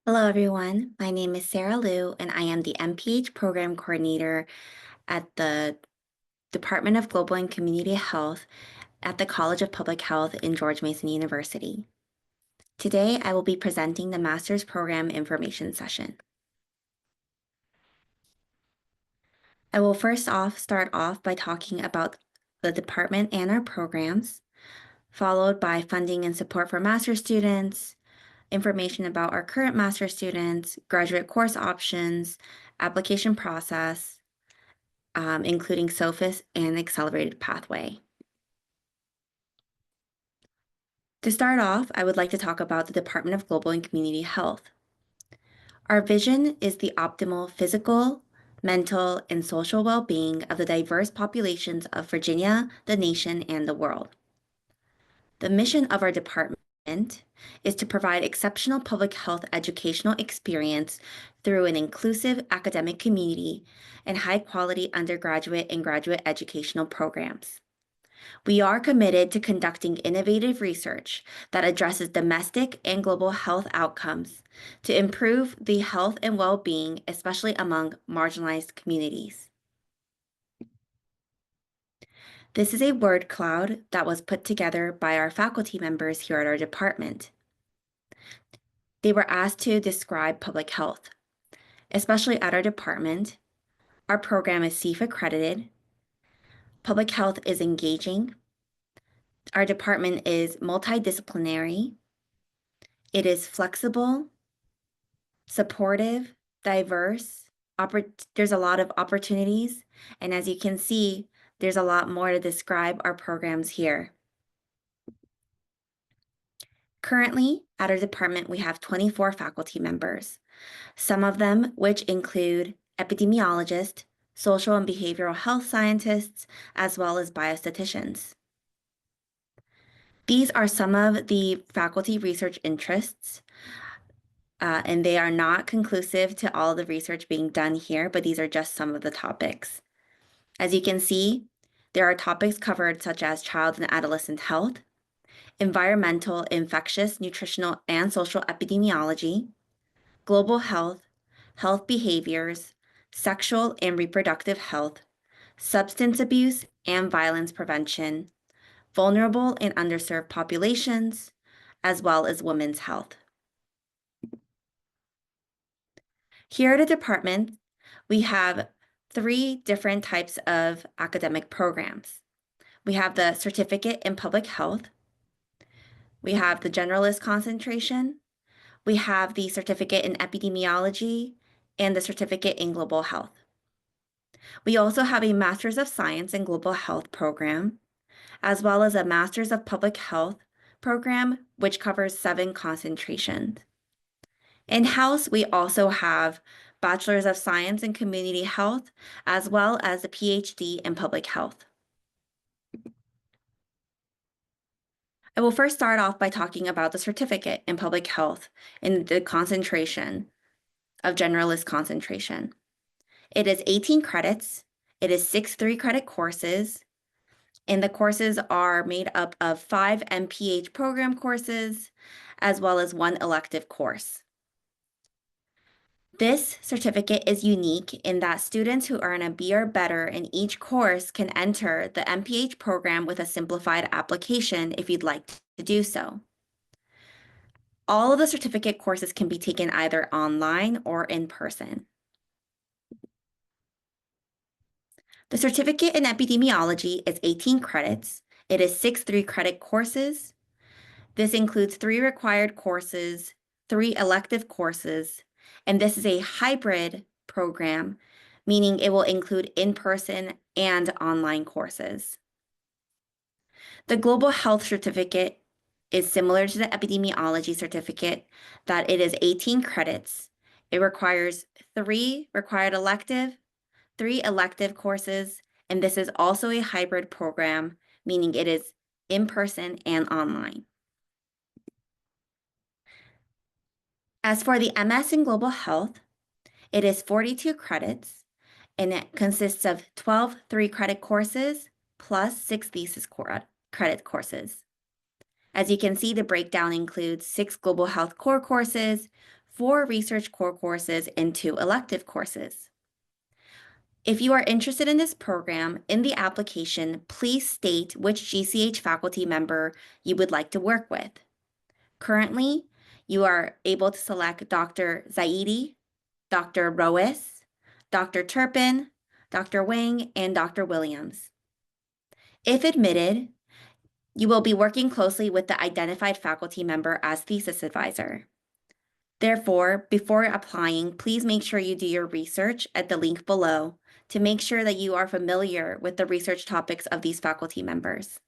Hello, everyone. My name is Sarah Liu, and I am the MPH Program Coordinator at the Department of Global and Community Health at the College of Public Health in George Mason University. Today, I will be presenting the Master's Program Information session. I will start off by talking about the department and our programs, followed by funding and support for master's students, information about our current master's students, graduate course options, application process, including SOFIS and Accelerated Pathway. To start off, I would like to talk about the Department of Global and Community Health. Our vision is the optimal physical, mental, and social well-being of the diverse populations of Virginia, the nation, and the world. The mission of our department is to provide exceptional public health educational experience through an inclusive academic community and high-quality undergraduate and graduate educational programs. We are committed to conducting innovative research that addresses domestic and global health outcomes to improve the health and well-being, especially among marginalized communities. This is a word cloud that was put together by our faculty members here at our department. They were asked to describe public health. Especially at our department, our program is CEEF accredited. Public health is engaging. Our department is multidisciplinary. It is flexible, supportive, diverse. There's a lot of opportunities. And as you can see, there's a lot more to describe our programs here. Currently, at our department, we have 24 faculty members, some of them which include epidemiologists, social and behavioral health scientists, as well as biostatisticians. These are some of the faculty research interests, and they are not conclusive to all the research being done here, but these are just some of the topics. As you can see, there are topics covered such as child and adolescent health, environmental, infectious, nutritional, and social epidemiology, global health, health behaviors, sexual and reproductive health, substance abuse and violence prevention, vulnerable and underserved populations, as well as women's health. Here at the department, we have 3 different types of academic programs. We have the Certificate in Public Health, we have the Generalist Concentration, we have the Certificate in Epidemiology, and the Certificate in Global Health. We also have a Master's of Science in Global Health program, as well as a Master's of Public Health program, which covers 7 concentrations. In-house, we also have Bachelor's of Science in Community Health, as well as a PhD in Public Health. I will first start off by talking about the Certificate in Public Health in the concentration of Generalist Concentration. It is 18 credits. It is 6 3-credit courses, and the courses are made up of 5 MPH program courses, as well as 1 elective course. This certificate is unique in that students who earn a B or better in each course can enter the MPH program with a simplified application if you'd like to do so. All of the certificate courses can be taken either online or in person. The certificate in epidemiology is 18 credits. It is 6 3-credit courses. This includes 3 required courses, 3 elective courses, and this is a hybrid program, meaning it will include in-person and online courses. The Global Health Certificate is similar to the Epidemiology Certificate, that it is 18 credits. It requires 3 required elective, 3 elective courses, and this is also a hybrid program, meaning it is in-person and online. As for the MS in Global Health, it is 42 credits, and it consists of 12 3-credit courses plus 6 thesis credit courses. As you can see, the breakdown includes 6 global health core courses, 4 research core courses and 2 elective courses. If you are interested in this program, in the application, please state which GCH faculty member you would like to work with. Currently, you are able to select Dr. Zaidi, Dr. Roes, Dr. Turpin, Dr. Wang, and Dr. Williams. If admitted, you will be working closely with the identified faculty member as thesis advisor. Therefore, before applying, please make sure you do your research at the link below to make sure that you are familiar with the research topics of these faculty members.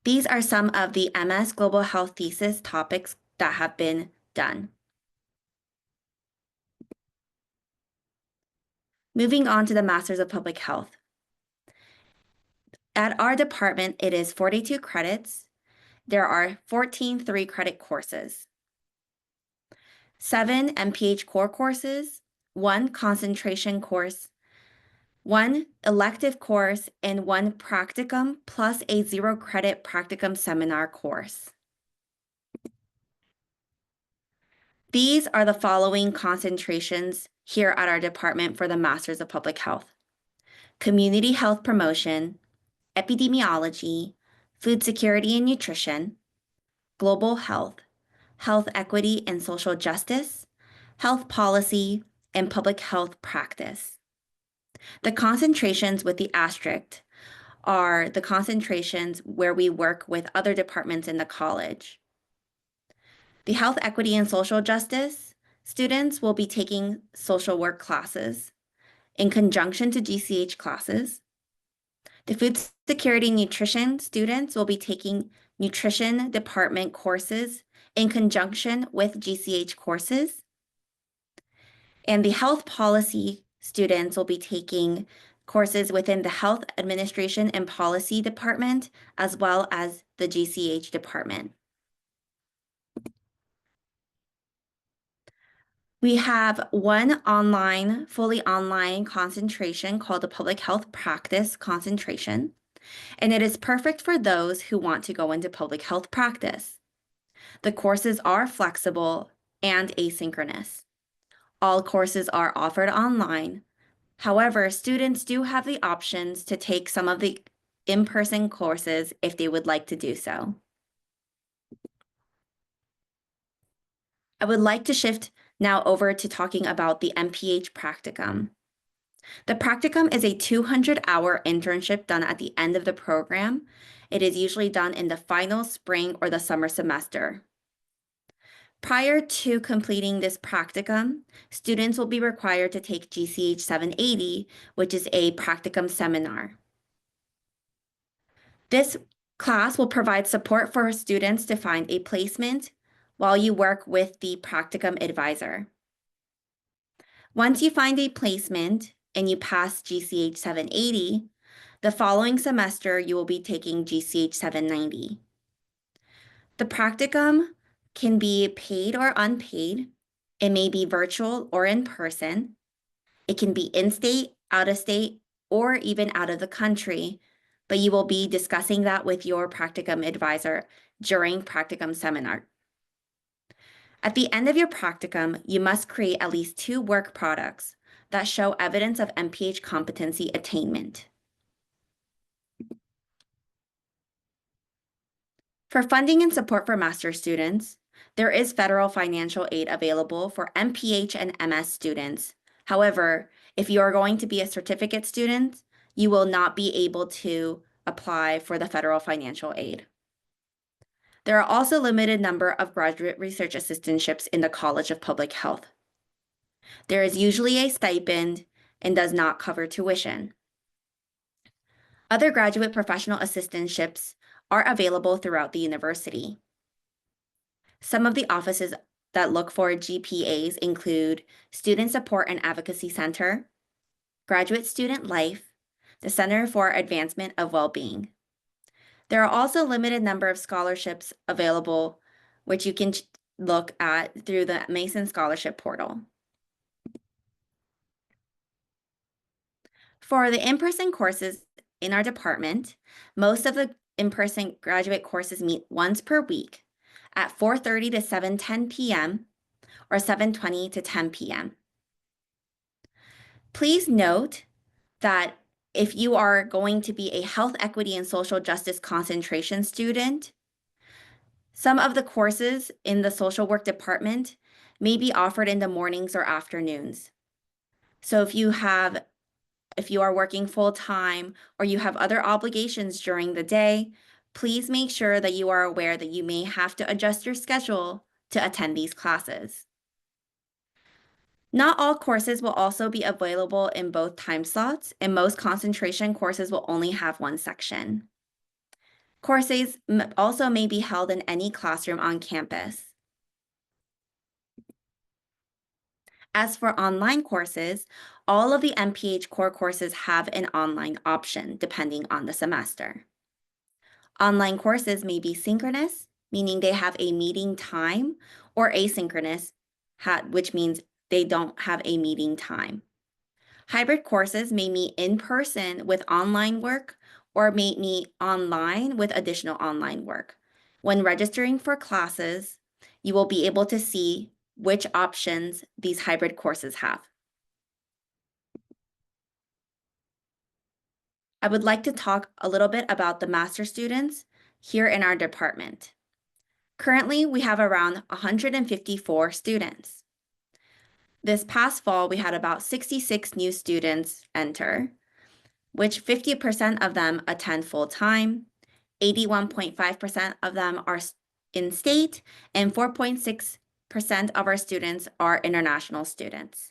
These are some of the MS Global Health thesis topics that have been done. Moving on to the Masters of Public Health. At our department, it is 42 credits. There are 14 3-credit courses, 7 MPH core courses, 1 concentration course, 1 elective course, and 1 practicum plus a 0-credit practicum seminar course. These are the following concentrations here at our department for the Masters of Public Health: Community Health Promotion, Epidemiology, Food Security and Nutrition, Global Health, Health Equity and Social Justice, Health Policy, and Public Health Practice. The concentrations with the asterisk are the concentrations where we work with other departments in the college. The Health Equity and Social Justice students will be taking social work classes in conjunction to GCH classes. The Food Security and Nutrition students will be taking nutrition department courses in conjunction with GCH courses. And the Health Policy students will be taking courses within the Health Administration and Policy Department, as well as the GCH department. We have one fully online concentration called the Public Health Practice concentration, and it is perfect for those who want to go into public health practice. The courses are flexible and asynchronous. All courses are offered online. However, students do have the options to take some of the in-person courses if they would like to do so. I would like to shift now over to talking about the MPH practicum. The practicum is a 200-hour internship done at the end of the program. It is usually done in the final spring or the summer semester. Prior to completing this practicum, students will be required to take GCH 780, which is a practicum seminar. This class will provide support for students to find a placement while you work with the practicum advisor. Once you find a placement and you pass GCH 780, the following semester you will be taking GCH 790. The practicum can be paid or unpaid. It may be virtual or in person. It can be in-state, out-of-state, or even out of the country, but you will be discussing that with your practicum advisor during practicum seminar. At the end of your practicum, you must create at least 2 work products that show evidence of MPH competency attainment. For funding and support for master's students, there is federal financial aid available for MPH and MS students. However, if you are going to be a certificate student, you will not be able to apply for the federal financial aid. There are also a limited number of graduate research assistantships in the College of Public Health. There is usually a stipend and does not cover tuition. Other graduate professional assistantships are available throughout the university. Some of the offices that look for GPAs include Student Support and Advocacy Center, Graduate Student Life, the Center for Advancement of Wellbeing. There are also a limited number of scholarships available, which you can look at through the Mason Scholarship Portal. For the in-person courses in our department, most of the in-person graduate courses meet once per week at 4:30 to 7:10 p.m. or 7:20 to 10 p.m. Please note that if you are going to be a health equity and social justice concentration student, some of the courses in the social work department may be offered in the mornings or afternoons. So if you are working full-time or you have other obligations during the day, please make sure that you are aware that you may have to adjust your schedule to attend these classes. Not all courses will also be available in both time slots, and most concentration courses will only have one section. Courses also may be held in any classroom on campus. As for online courses, all of the MPH core courses have an online option depending on the semester. Online courses may be synchronous, meaning they have a meeting time, or asynchronous, which means they don't have a meeting time. Hybrid courses may meet in person with online work or may meet online with additional online work. When registering for classes, you will be able to see which options these hybrid courses have. I would like to talk a little bit about the master students here in our department. Currently, we have around 154 students. This past fall, we had about 66 new students enter, which 50% of them attend full-time, 81.5% of them are in-state, and 4.6% of our students are international students.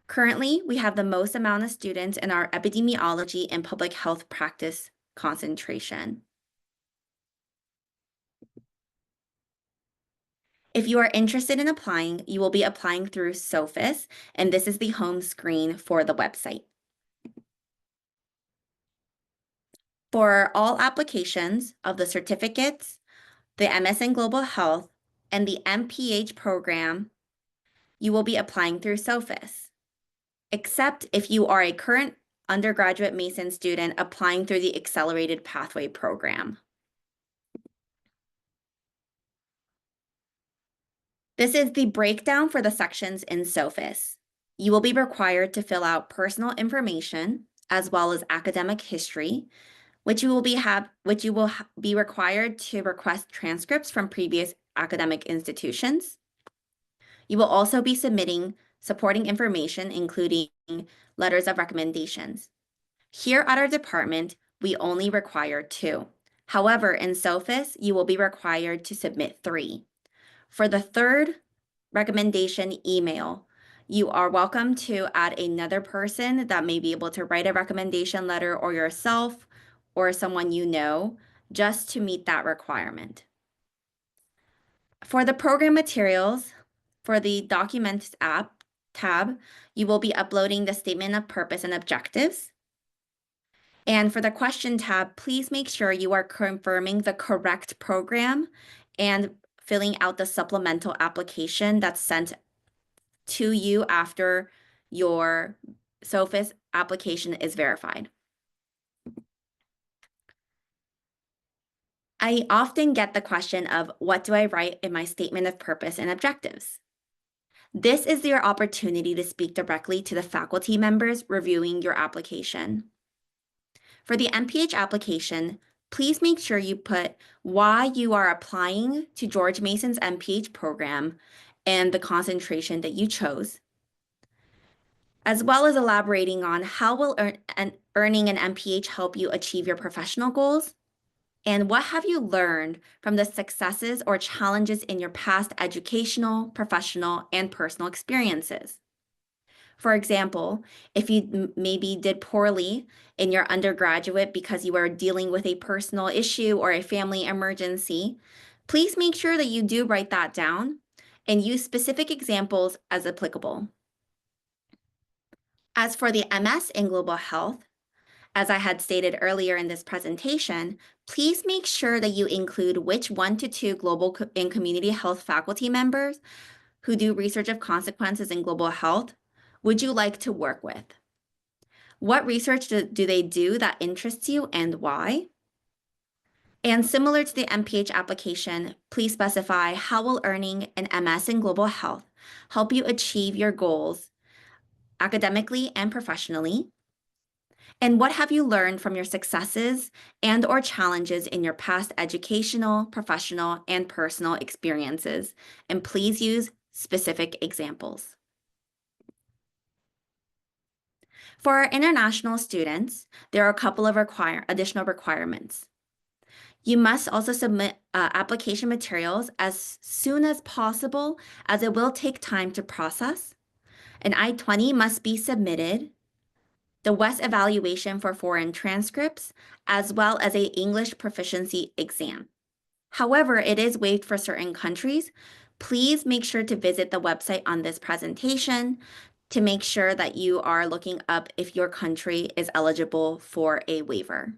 Currently, we have the most amount of students in our epidemiology and public health practice concentration. If you are interested in applying, you will be applying through SOFIS, and this is the home screen for the website. For all applications of the certificates, the MS in Global Health, and the MPH program, you will be applying through SOFIS, except if you are a current undergraduate Mason student applying through the Accelerated Pathway program. This is the breakdown for the sections in SOFIS. You will be required to fill out personal information as well as academic history, which you will be required to request transcripts from previous academic institutions. You will also be submitting supporting information, including letters of recommendations. Here at our department, we only require 2. However, in SOFIS, you will be required to submit 3. For the third recommendation email, you are welcome to add another person that may be able to write a recommendation letter, or yourself or someone you know, just to meet that requirement. For the program materials, for the Documents app tab, you will be uploading the statement of purpose and objectives. And for the question tab, please make sure you are confirming the correct program and filling out the supplemental application that's sent to you after your SOFIS application is verified. I often get the question of, what do I write in my statement of purpose and objectives? This is your opportunity to speak directly to the faculty members reviewing your application. For the MPH application, please make sure you put why you are applying to George Mason's MPH program and the concentration that you chose, as well as elaborating on how will earning an MPH help you achieve your professional goals, and what have you learned from the successes or challenges in your past educational, professional, and personal experiences. For example, if you maybe did poorly in your undergraduate because you were dealing with a personal issue or a family emergency, please make sure that you do write that down and use specific examples as applicable. As for the MS in Global Health, as I had stated earlier in this presentation, please make sure that you include which 1 to 2 global and community health faculty members who do research of consequences in global health would you like to work with? What research do they do that interests you, and why? And similar to the MPH application, please specify how will earning an MS in global health help you achieve your goals academically and professionally? And what have you learned from your successes and/or challenges in your past educational, professional, and personal experiences? And please use specific examples. For our international students, there are a couple of additional requirements. You must also submit application materials as soon as possible, as it will take time to process. An I-20 must be submitted, the WES evaluation for foreign transcripts, as well as a English proficiency exam. However, it is waived for certain countries. Please make sure to visit the website on this presentation to make sure that you are looking up if your country is eligible for a waiver.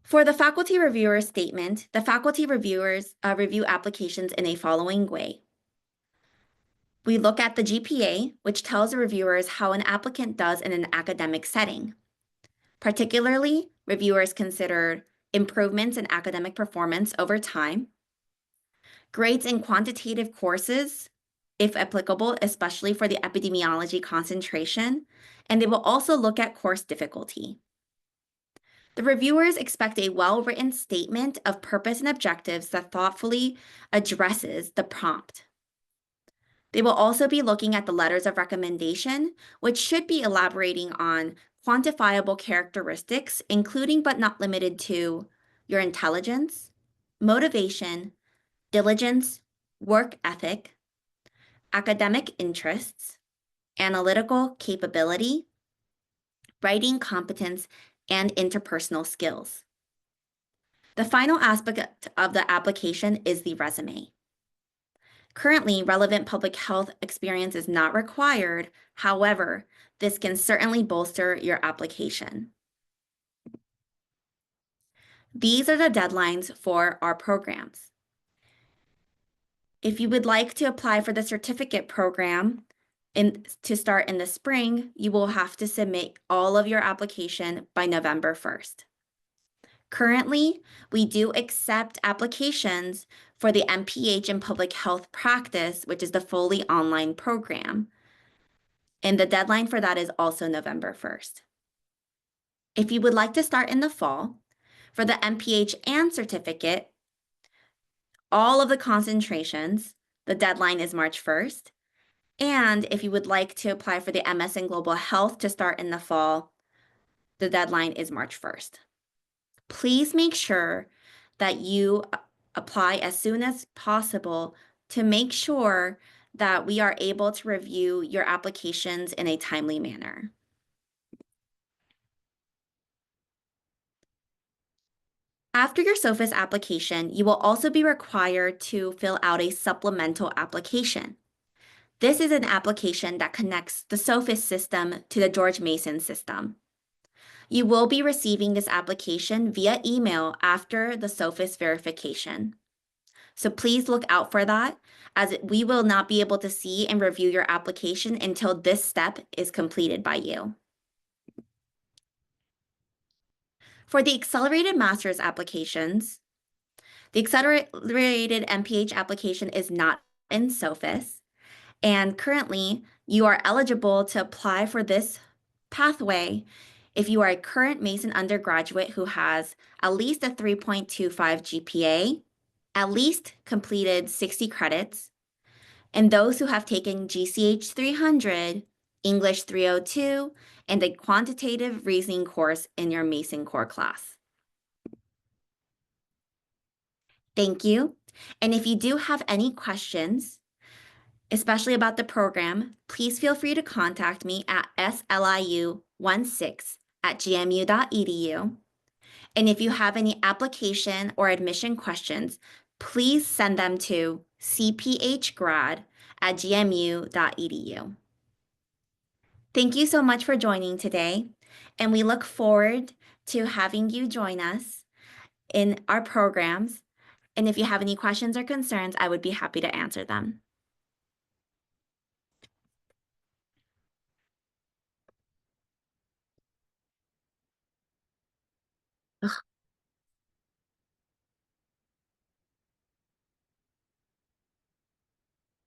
For the faculty reviewer statement, the faculty reviewers review applications in a following way. We look at the GPA, which tells the reviewers how an applicant does in an academic setting. Particularly, reviewers consider improvements in academic performance over time, grades in quantitative courses, if applicable, especially for the epidemiology concentration, and they will also look at course difficulty. The reviewers expect a well-written statement of purpose and objectives that thoughtfully addresses the prompt. They will also be looking at the letters of recommendation, which should be elaborating on quantifiable characteristics, including but not limited to your intelligence, motivation, diligence, work ethic, academic interests, analytical capability, writing competence, and interpersonal skills. The final aspect of the application is the resume. Currently, relevant public health experience is not required. However, this can certainly bolster your application. These are the deadlines for our programs. If you would like to apply for the certificate program to start in the spring, you will have to submit all of your application by November 1st. Currently, we do accept applications for the MPH in Public Health Practice, which is the fully online program. And the deadline for that is also November 1st. If you would like to start in the fall, for the MPH and certificate, all of the concentrations, the deadline is March 1st. And if you would like to apply for the MS in Global Health to start in the fall, the deadline is March 1st. Please make sure that you apply as soon as possible to make sure that we are able to review your applications in a timely manner. After your SOFIS application, you will also be required to fill out a supplemental application. This is an application that connects the SOFIS system to the George Mason system. You will be receiving this application via email after the SOFIS verification. So please look out for that, as we will not be able to see and review your application until this step is completed by you. For the accelerated master's applications, the accelerated MPH application is not in SOFIS, and currently you are eligible to apply for this pathway if you are a current Mason undergraduate who has at least a 3.25 GPA, at least completed 60 credits, and those who have taken GCH 300, English 302, and a quantitative reasoning course in your Mason core class. Thank you. And if you do have any questions, especially about the program, please feel free to contact me at sliu16@gmu.edu. And if you have any application or admission questions, please send them to cphgrad@gmu.edu. Thank you so much for joining today, and we look forward to having you join us in our programs. And if you have any questions or concerns, I would be happy to answer them. Ugh.